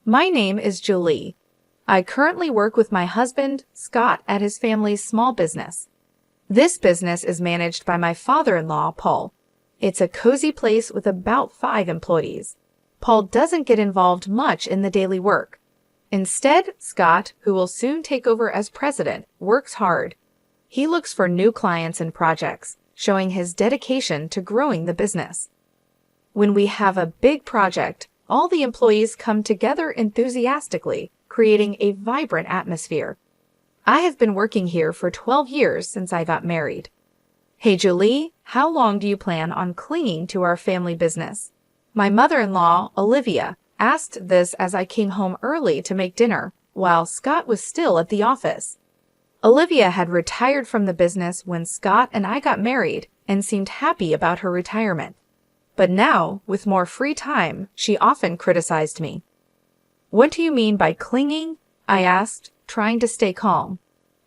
My name is Julie. I currently work with my husband, Scott, at his family's small business. This business is managed by my father-in-law, Paul. It's a cozy place with about 5 employees. Paul doesn't get involved much in the daily work. Instead, Scott, who will soon take over as president, works hard. He looks for new clients and projects, showing his dedication to growing the business. When we have a big project, all the employees come together enthusiastically, creating a vibrant atmosphere. I have been working here for 12 years since I got married. Hey Julie, how long do you plan on clinging to our family business? My mother-in-law, Olivia, asked this as I came home early to make dinner, while Scott was still at the office. Olivia had retired from the business when Scott and I got married and seemed happy about her retirement. But now, with more free time, she often criticized me. What do you mean by clinging? I asked, trying to stay calm.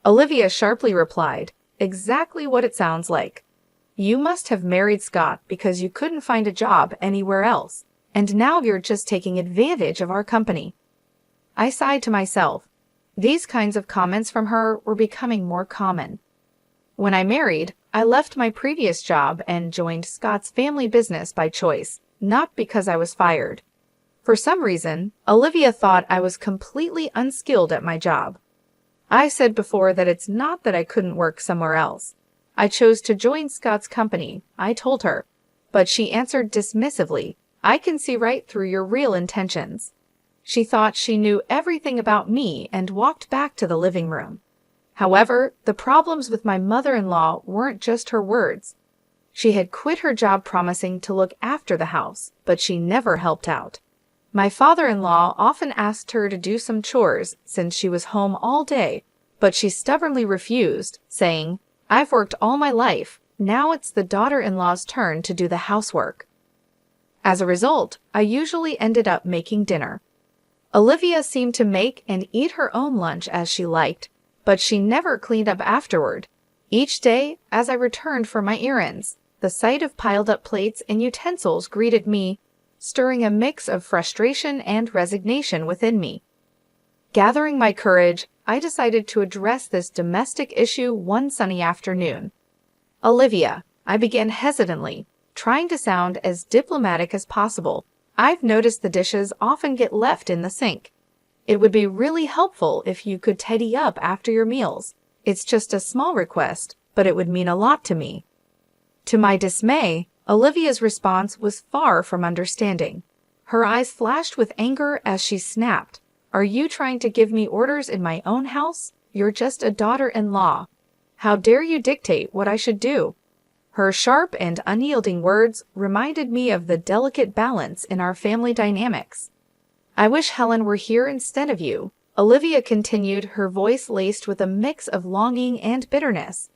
Olivia sharply replied, exactly what it sounds like. You must have married Scott because you couldn't find a job anywhere else, and now you're just taking advantage of our company. I sighed to myself. These kinds of comments from her were becoming more common. When I married, I left my previous job and joined Scott's family business by choice, not because I was fired. For some reason, Olivia thought I was completely unskilled at my job. I said before that it's not that I couldn't work somewhere else. I chose to join Scott's company, I told her, but she answered dismissively, I can see right through your real intentions. She thought she knew everything about me and walked back to the living room. However, the problems with my mother-in-law weren't just her words. She had quit her job promising to look after the house, but she never helped out. My father-in-law often asked her to do some chores since she was home all day, but she stubbornly refused, saying, I've worked all my life, now it's the daughter-in-law's turn to do the housework. As a result, I usually ended up making dinner. Olivia seemed to make and eat her own lunch as she liked, but she never cleaned up afterward. Each day, as I returned for my errands, the sight of piled-up plates and utensils greeted me, stirring a mix of frustration and resignation within me. Gathering my courage, I decided to address this domestic issue one sunny afternoon. Olivia, I began hesitantly, trying to sound as diplomatic as possible. I've noticed the dishes often get left in the sink. It would be really helpful if you could tidy up after your meals. It's just a small request, but it would mean a lot to me. To my dismay, Olivia's response was far from understanding. Her eyes flashed with anger as she snapped, Are you trying to give me orders in my own house? You're just a daughter-in-law. How dare you dictate what I should do? Her sharp and unyielding words reminded me of the delicate balance in our family dynamics. I wish Helen were here instead of you, Olivia continued, her voice laced with a mix of longing and bitterness.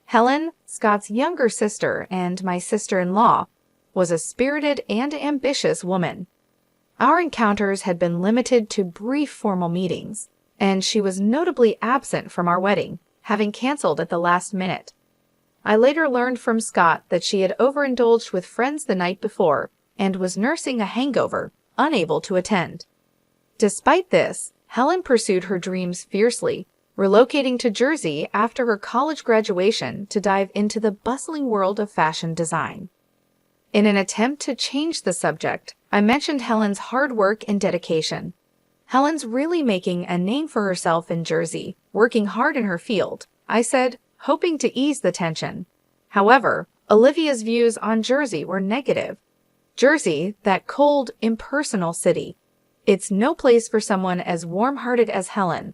Helen, Scott's younger sister and my sister-in-law, was a spirited and ambitious woman. Our encounters had been limited to brief formal meetings, and she was notably absent from our wedding, having canceled at the last minute. I later learned from Scott that she had overindulged with friends the night before and was nursing a hangover, unable to attend. Despite this, Helen pursued her dreams fiercely, relocating to Jersey after her college graduation to dive into the bustling world of fashion design. In an attempt to change the subject, I mentioned Helen's hard work and dedication. Helen's really making a name for herself in Jersey, working hard in her field, I said, hoping to ease the tension. However, Olivia's views on Jersey were negative. Jersey, that cold, impersonal city. It's no place for someone as warm-hearted as Helen.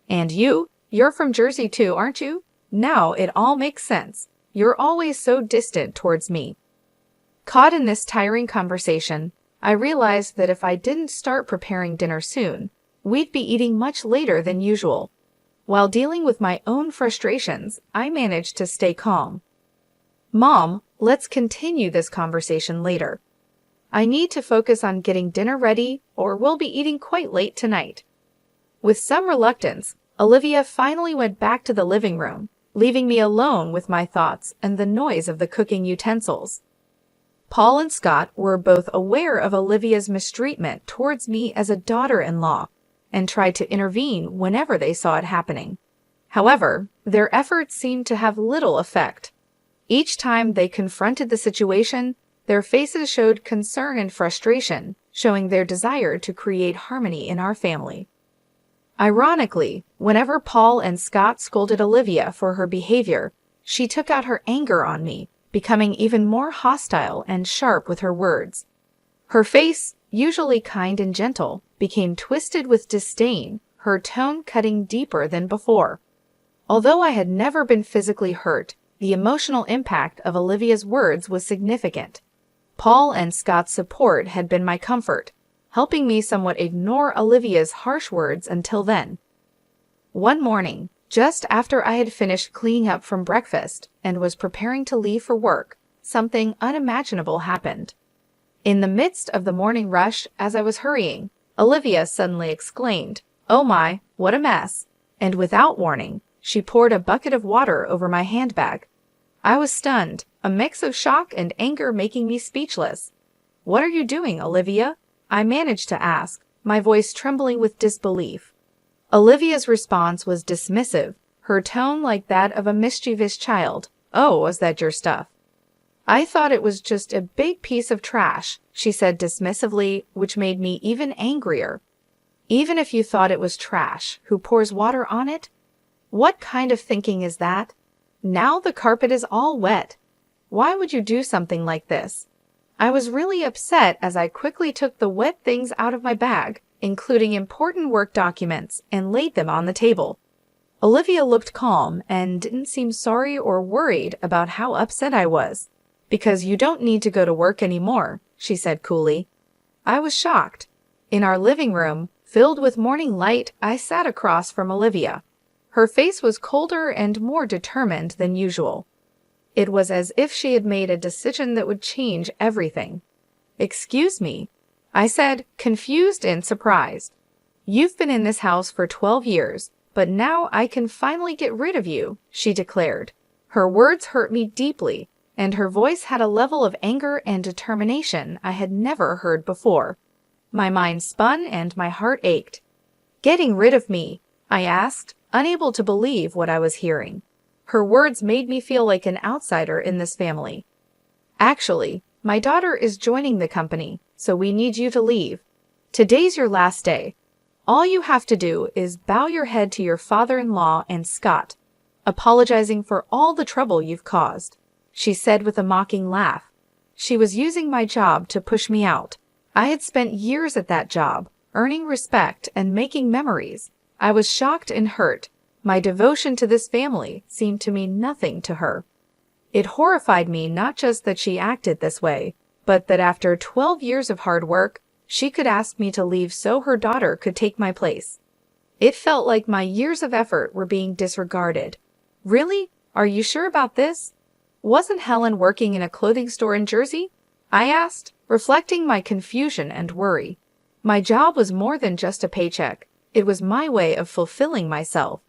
And you're from Jersey too, aren't you? Now it all makes sense. You're always so distant towards me. Caught in this tiring conversation, I realized that if I didn't start preparing dinner soon, we'd be eating much later than usual. While dealing with my own frustrations, I managed to stay calm. Mom, let's continue this conversation later. I need to focus on getting dinner ready, or we'll be eating quite late tonight. With some reluctance, Olivia finally went back to the living room, leaving me alone with my thoughts and the noise of the cooking utensils. Paul and Scott were both aware of Olivia's mistreatment towards me as a daughter-in-law and tried to intervene whenever they saw it happening. However, their efforts seemed to have little effect. Each time they confronted the situation, their faces showed concern and frustration, showing their desire to create harmony in our family. Ironically, whenever Paul and Scott scolded Olivia for her behavior, she took out her anger on me, becoming even more hostile and sharp with her words. Her face, usually kind and gentle, became twisted with disdain, her tone cutting deeper than before. Although I had never been physically hurt, the emotional impact of Olivia's words was significant. Paul and Scott's support had been my comfort, helping me somewhat ignore Olivia's harsh words until then. One morning, just after I had finished cleaning up from breakfast and was preparing to leave for work, something unimaginable happened. In the midst of the morning rush, as I was hurrying, Olivia suddenly exclaimed, "Oh my, what a mess!" And without warning, she poured a bucket of water over my handbag. I was stunned, a mix of shock and anger making me speechless. "What are you doing, Olivia?" I managed to ask, my voice trembling with disbelief. Olivia's response was dismissive, her tone like that of a mischievous child. "Oh, was that your stuff?" "I thought it was just a big piece of trash," she said dismissively, which made me even angrier. "Even if you thought it was trash, who pours water on it? What kind of thinking is that? Now the carpet is all wet. Why would you do something like this?" I was really upset as I quickly took the wet things out of my bag, including important work documents, and laid them on the table. Olivia looked calm and didn't seem sorry or worried about how upset I was. "Because you don't need to go to work anymore," she said coolly. I was shocked. In our living room, filled with morning light, I sat across from Olivia. Her face was colder and more determined than usual. It was as if she had made a decision that would change everything. "Excuse me," I said, confused and surprised. "You've been in this house for 12 years, but now I can finally get rid of you," she declared. Her words hurt me deeply, and her voice had a level of anger and determination I had never heard before. My mind spun and my heart ached. "Getting rid of me?" I asked, unable to believe what I was hearing. Her words made me feel like an outsider in this family. "Actually, my daughter is joining the company, so we need you to leave. Today's your last day. All you have to do is bow your head to your father-in-law and Scott, apologizing for all the trouble you've caused," she said with a mocking laugh. She was using my job to push me out. I had spent years at that job, earning respect and making memories. I was shocked and hurt. My devotion to this family seemed to mean nothing to her. It horrified me not just that she acted this way, but that after 12 years of hard work, she could ask me to leave so her daughter could take my place. It felt like my years of effort were being disregarded. "Really? Are you sure about this? Wasn't Helen working in a clothing store in Jersey?" I asked, reflecting my confusion and worry. My job was more than just a paycheck. It was my way of fulfilling myself.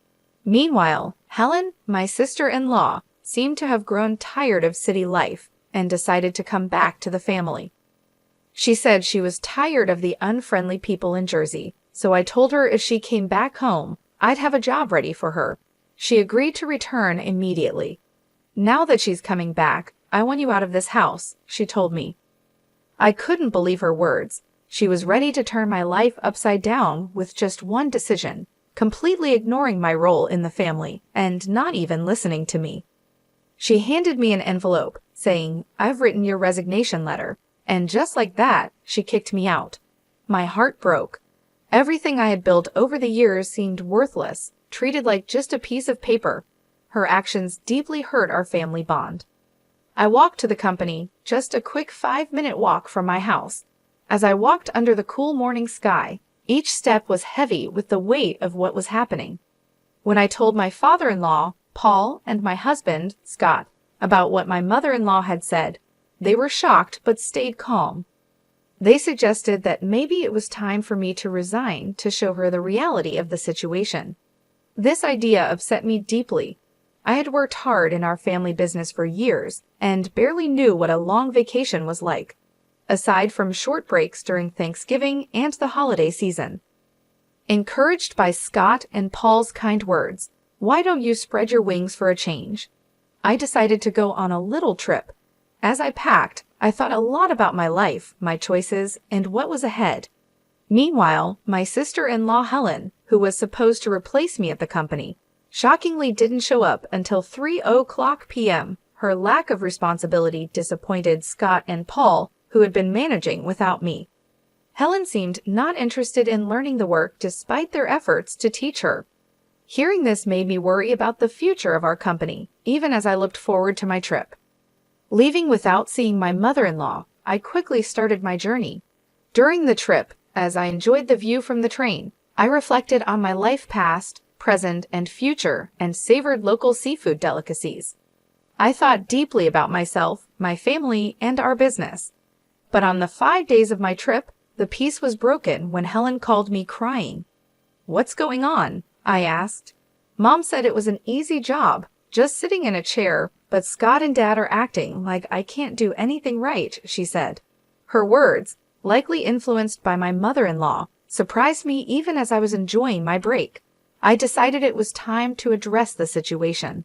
Meanwhile, Helen, my sister-in-law, seemed to have grown tired of city life and decided to come back to the family. She said she was tired of the unfriendly people in Jersey, so I told her if she came back home, I'd have a job ready for her. She agreed to return immediately. "Now that she's coming back, I want you out of this house," she told me. I couldn't believe her words. She was ready to turn my life upside down with just one decision, completely ignoring my role in the family and not even listening to me. She handed me an envelope, saying, "I've written your resignation letter," and just like that, she kicked me out. My heart broke. Everything I had built over the years seemed worthless, treated like just a piece of paper. Her actions deeply hurt our family bond. I walked to the company, just a quick 5-minute walk from my house. As I walked under the cool morning sky, each step was heavy with the weight of what was happening. When I told my father-in-law, Paul, and my husband, Scott, about what my mother-in-law had said, they were shocked but stayed calm. They suggested that maybe it was time for me to resign to show her the reality of the situation. This idea upset me deeply. I had worked hard in our family business for years and barely knew what a long vacation was like, aside from short breaks during Thanksgiving and the holiday season. Encouraged by Scott and Paul's kind words, "Why don't you spread your wings for a change?" I decided to go on a little trip. As I packed, I thought a lot about my life, my choices, and what was ahead. Meanwhile, my sister-in-law Helen, who was supposed to replace me at the company, shockingly didn't show up until 3:00 p.m. Her lack of responsibility disappointed Scott and Paul, who had been managing without me. Helen seemed not interested in learning the work despite their efforts to teach her. Hearing this made me worry about the future of our company, even as I looked forward to my trip. Leaving without seeing my mother-in-law, I quickly started my journey. During the trip, as I enjoyed the view from the train, I reflected on my life past, present, and future, and savored local seafood delicacies. I thought deeply about myself, my family, and our business. But on the 5 days of my trip, the peace was broken when Helen called me crying. "What's going on?" I asked. "Mom said it was an easy job, just sitting in a chair, but Scott and Dad are acting like I can't do anything right," she said. Her words, likely influenced by my mother-in-law, surprised me even as I was enjoying my break. I decided it was time to address the situation.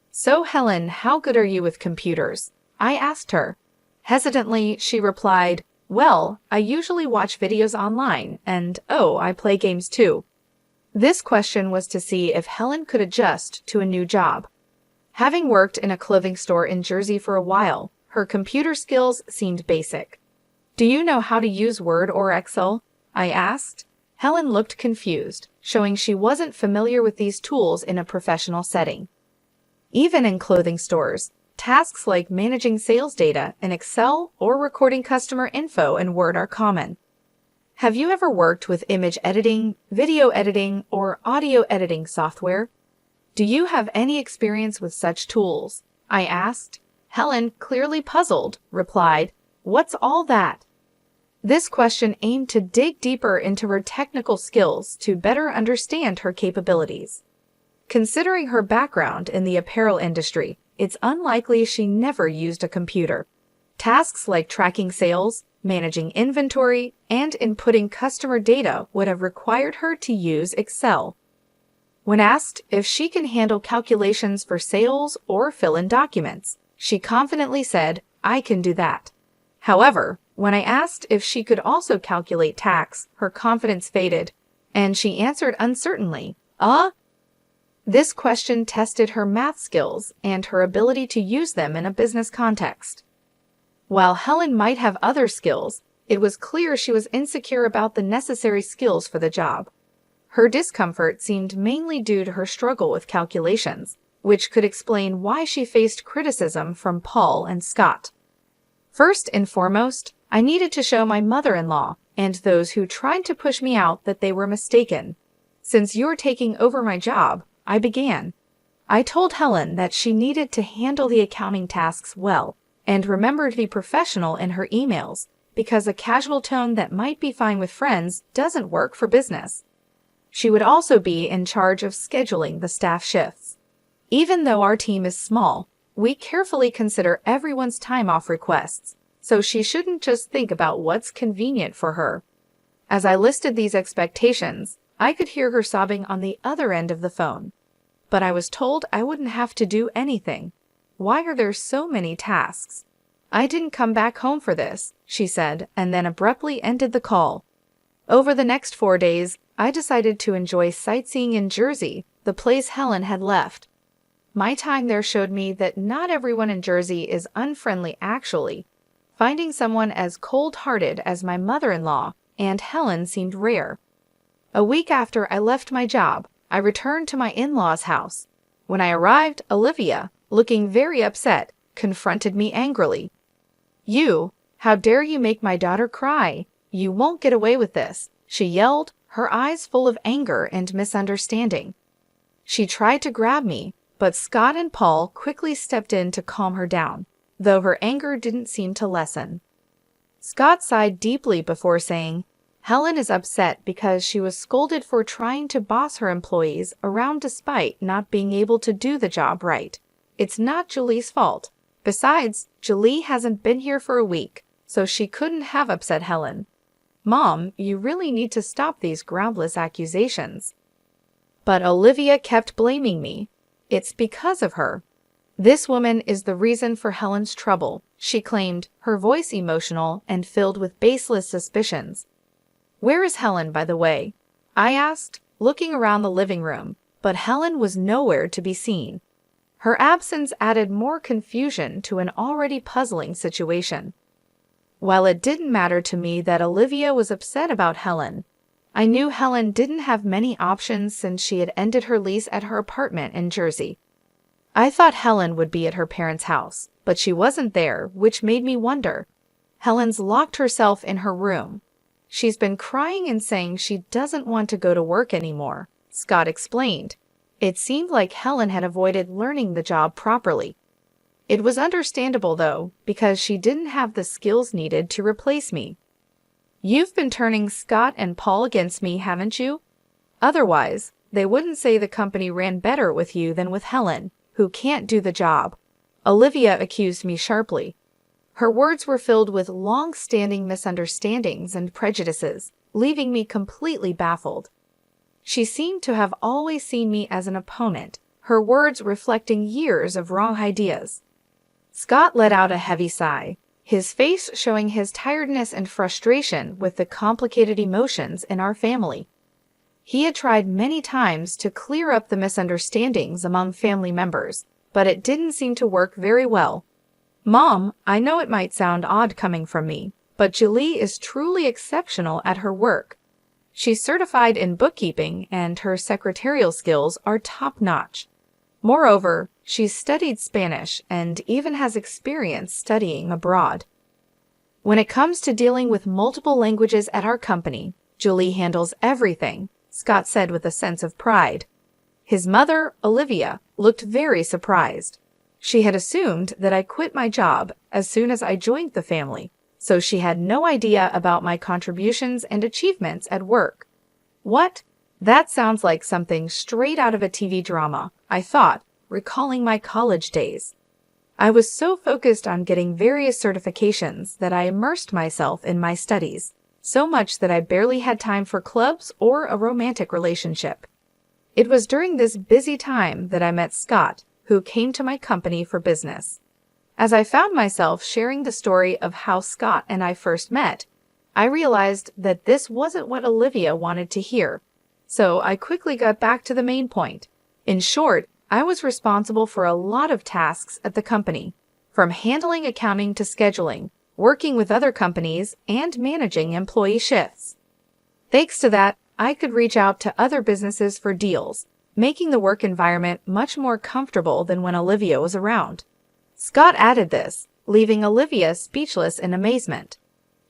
"So, Helen, how good are you with computers?" I asked her. Hesitantly, she replied, "Well, I usually watch videos online, and I play games too." This question was to see if Helen could adjust to a new job. Having worked in a clothing store in Jersey for a while, her computer skills seemed basic. "Do you know how to use Word or Excel?" I asked. Helen looked confused, showing she wasn't familiar with these tools in a professional setting. Even in clothing stores, tasks like managing sales data in Excel or recording customer info in Word are common. Have you ever worked with image editing, video editing, or audio editing software? Do you have any experience with such tools? I asked. Helen, clearly puzzled, replied, "What's all that?" This question aimed to dig deeper into her technical skills to better understand her capabilities. Considering her background in the apparel industry, it's unlikely she never used a computer. Tasks like tracking sales, managing inventory, and inputting customer data would have required her to use Excel. When asked if she can handle calculations for sales or fill in documents, she confidently said, "I can do that." However, when I asked if she could also calculate tax, her confidence faded, and she answered uncertainly, This question tested her math skills and her ability to use them in a business context. While Helen might have other skills, it was clear she was insecure about the necessary skills for the job. Her discomfort seemed mainly due to her struggle with calculations, which could explain why she faced criticism from Paul and Scott. First and foremost, I needed to show my mother-in-law and those who tried to push me out that they were mistaken. "Since you're taking over my job," I began. I told Helen that she needed to handle the accounting tasks well and remember to be professional in her emails, because a casual tone that might be fine with friends doesn't work for business. She would also be in charge of scheduling the staff shifts. Even though our team is small, we carefully consider everyone's time off requests, so she shouldn't just think about what's convenient for her. As I listed these expectations, I could hear her sobbing on the other end of the phone. But I was told I wouldn't have to do anything. "Why are there so many tasks?" "I didn't come back home for this," she said, and then abruptly ended the call. Over the next 4 days, I decided to enjoy sightseeing in Jersey, the place Helen had left. My time there showed me that not everyone in Jersey is unfriendly actually. Finding someone as cold-hearted as my mother-in-law and Helen seemed rare. A week after I left my job, I returned to my in-laws' house. When I arrived, Olivia, looking very upset, confronted me angrily. How dare you make my daughter cry? You won't get away with this," she yelled, her eyes full of anger and misunderstanding. She tried to grab me, but Scott and Paul quickly stepped in to calm her down, though her anger didn't seem to lessen. Scott sighed deeply before saying, Helen is upset because she was scolded for trying to boss her employees around despite not being able to do the job right. It's not Julie's fault. Besides, Julie hasn't been here for a week, so she couldn't have upset Helen. Mom, you really need to stop these groundless accusations. But Olivia kept blaming me. It's because of her. This woman is the reason for Helen's trouble, she claimed, her voice emotional and filled with baseless suspicions. Where is Helen, by the way? I asked, looking around the living room, but Helen was nowhere to be seen. Her absence added more confusion to an already puzzling situation. While it didn't matter to me that Olivia was upset about Helen, I knew Helen didn't have many options since she had ended her lease at her apartment in Jersey. I thought Helen would be at her parents' house, but she wasn't there, which made me wonder. Helen's locked herself in her room. She's been crying and saying she doesn't want to go to work anymore, Scott explained. It seemed like Helen had avoided learning the job properly. It was understandable, though, because she didn't have the skills needed to replace me. You've been turning Scott and Paul against me, haven't you? Otherwise, they wouldn't say the company ran better with you than with Helen, who can't do the job. Olivia accused me sharply. Her words were filled with long-standing misunderstandings and prejudices, leaving me completely baffled. She seemed to have always seen me as an opponent, her words reflecting years of wrong ideas. Scott let out a heavy sigh, his face showing his tiredness and frustration with the complicated emotions in our family. He had tried many times to clear up the misunderstandings among family members, but it didn't seem to work very well. Mom, I know it might sound odd coming from me, but Julie is truly exceptional at her work. She's certified in bookkeeping and her secretarial skills are top-notch. Moreover, she's studied Spanish and even has experience studying abroad. When it comes to dealing with multiple languages at our company, Julie handles everything, Scott said with a sense of pride. His mother, Olivia, looked very surprised. She had assumed that I quit my job as soon as I joined the family, so she had no idea about my contributions and achievements at work. What? That sounds like something straight out of a TV drama, I thought, recalling my college days. I was so focused on getting various certifications that I immersed myself in my studies, so much that I barely had time for clubs or a romantic relationship. It was during this busy time that I met Scott, who came to my company for business. As I found myself sharing the story of how Scott and I first met, I realized that this wasn't what Olivia wanted to hear, so I quickly got back to the main point. In short, I was responsible for a lot of tasks at the company, from handling accounting to scheduling, working with other companies, and managing employee shifts. Thanks to that, I could reach out to other businesses for deals, making the work environment much more comfortable than when Olivia was around. Scott added this, leaving Olivia speechless in amazement.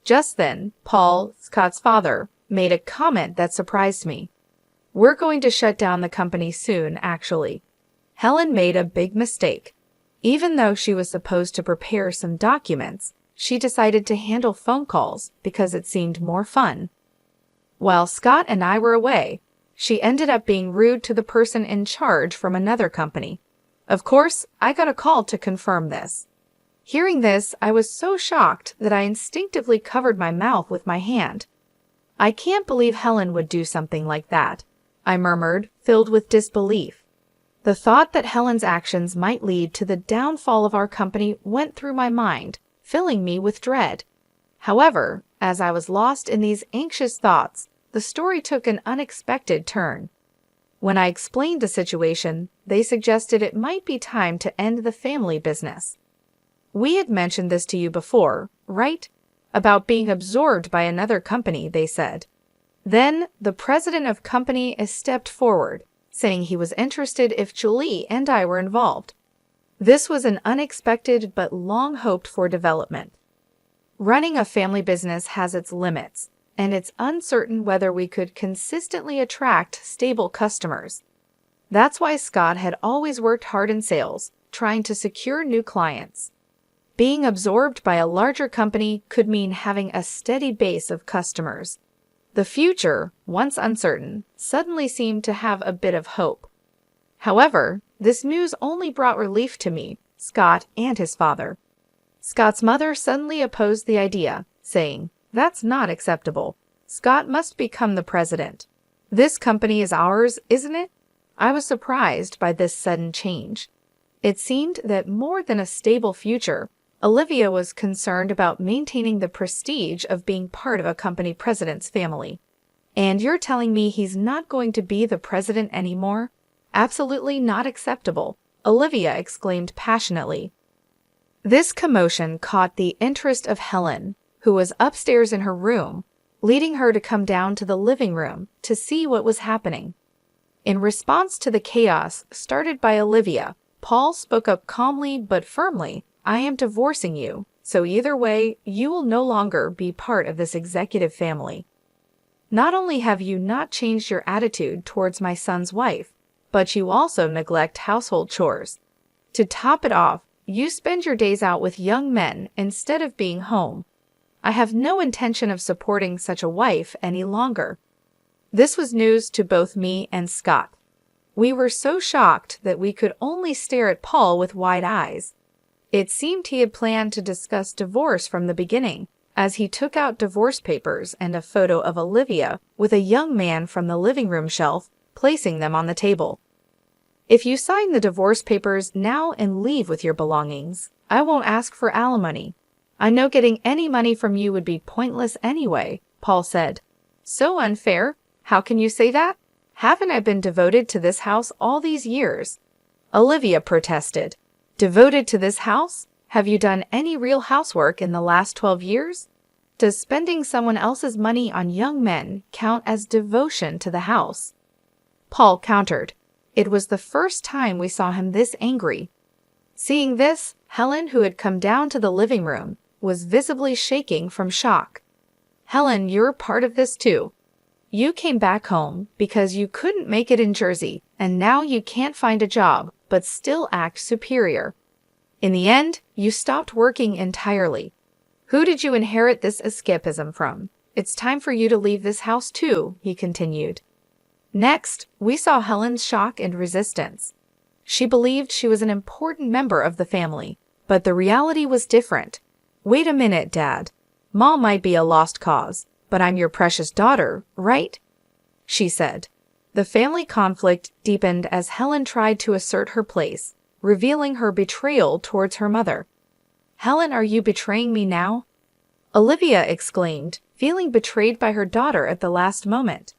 Just then, Paul, Scott's father, made a comment that surprised me. We're going to shut down the company soon, actually. Helen made a big mistake. Even though she was supposed to prepare some documents, she decided to handle phone calls because it seemed more fun. While Scott and I were away, she ended up being rude to the person in charge from another company. Of course, I got a call to confirm this. Hearing this, I was so shocked that I instinctively covered my mouth with my hand. I can't believe Helen would do something like that, I murmured, filled with disbelief. The thought that Helen's actions might lead to the downfall of our company went through my mind, filling me with dread. However, as I was lost in these anxious thoughts, the story took an unexpected turn. When I explained the situation, they suggested it might be time to end the family business. We had mentioned this to you before, right? About being absorbed by another company, they said. Then, the president of company stepped forward, saying he was interested if Julie and I were involved. This was an unexpected but long-hoped-for development. Running a family business has its limits, and it's uncertain whether we could consistently attract stable customers. That's why Scott had always worked hard in sales, trying to secure new clients. Being absorbed by a larger company could mean having a steady base of customers. The future, once uncertain, suddenly seemed to have a bit of hope. However, this news only brought relief to me, Scott, and his father. Scott's mother suddenly opposed the idea, saying, "That's not acceptable. Scott must become the president. This company is ours, isn't it?" I was surprised by this sudden change. It seemed that more than a stable future, Olivia was concerned about maintaining the prestige of being part of a company president's family. "And you're telling me he's not going to be the president anymore? Absolutely not acceptable," Olivia exclaimed passionately. This commotion caught the interest of Helen, who was upstairs in her room, leading her to come down to the living room to see what was happening. In response to the chaos started by Olivia, Paul spoke up calmly but firmly, "I am divorcing you, so either way, you will no longer be part of this executive family. Not only have you not changed your attitude towards my son's wife, but you also neglect household chores. To top it off, you spend your days out with young men instead of being home. I have no intention of supporting such a wife any longer." This was news to both me and Scott. We were so shocked that we could only stare at Paul with wide eyes. It seemed he had planned to discuss divorce from the beginning, as he took out divorce papers and a photo of Olivia with a young man from the living room shelf, placing them on the table. "If you sign the divorce papers now and leave with your belongings, I won't ask for alimony. I know getting any money from you would be pointless anyway," Paul said. "So unfair. How can you say that? Haven't I been devoted to this house all these years?" Olivia protested. "Devoted to this house? Have you done any real housework in the last 12 years? Does spending someone else's money on young men count as devotion to the house?" Paul countered. It was the first time we saw him this angry. Seeing this, Helen, who had come down to the living room, was visibly shaking from shock. "Helen, you're part of this too. You came back home because you couldn't make it in Jersey, and now you can't find a job, but still act superior. In the end, you stopped working entirely. Who did you inherit this escapism from? It's time for you to leave this house too," he continued. Next, we saw Helen's shock and resistance. She believed she was an important member of the family, but the reality was different. "Wait a minute, Dad. Mom might be a lost cause, but I'm your precious daughter, right?" she said. The family conflict deepened as Helen tried to assert her place, revealing her betrayal towards her mother. "Helen, are you betraying me now?" Olivia exclaimed, feeling betrayed by her daughter at the last moment.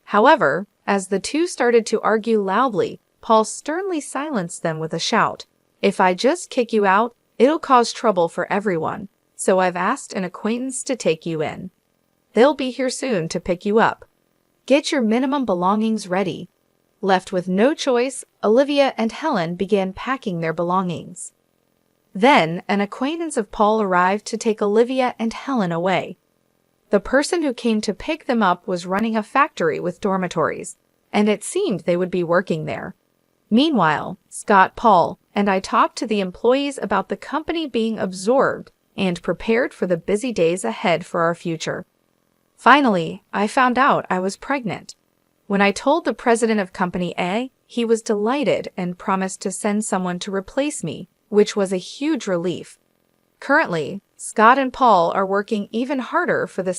However, as the two started to argue loudly, Paul sternly silenced them with a shout. "If I just kick you out, it'll cause trouble for everyone, so I've asked an acquaintance to take you in. They'll be here soon to pick you up. Get your minimum belongings ready." Left with no choice, Olivia and Helen began packing their belongings. Then, an acquaintance of Paul arrived to take Olivia and Helen away. The person who came to pick them up was running a factory with dormitories, and it seemed they would be working there. Meanwhile, Scott, Paul, and I talked to the employees about the company being absorbed and prepared for the busy days ahead for our future. Finally, I found out I was pregnant. When I told the president of Company A, he was delighted and promised to send someone to replace me, which was a huge relief. Currently, Scott and Paul are working even harder for the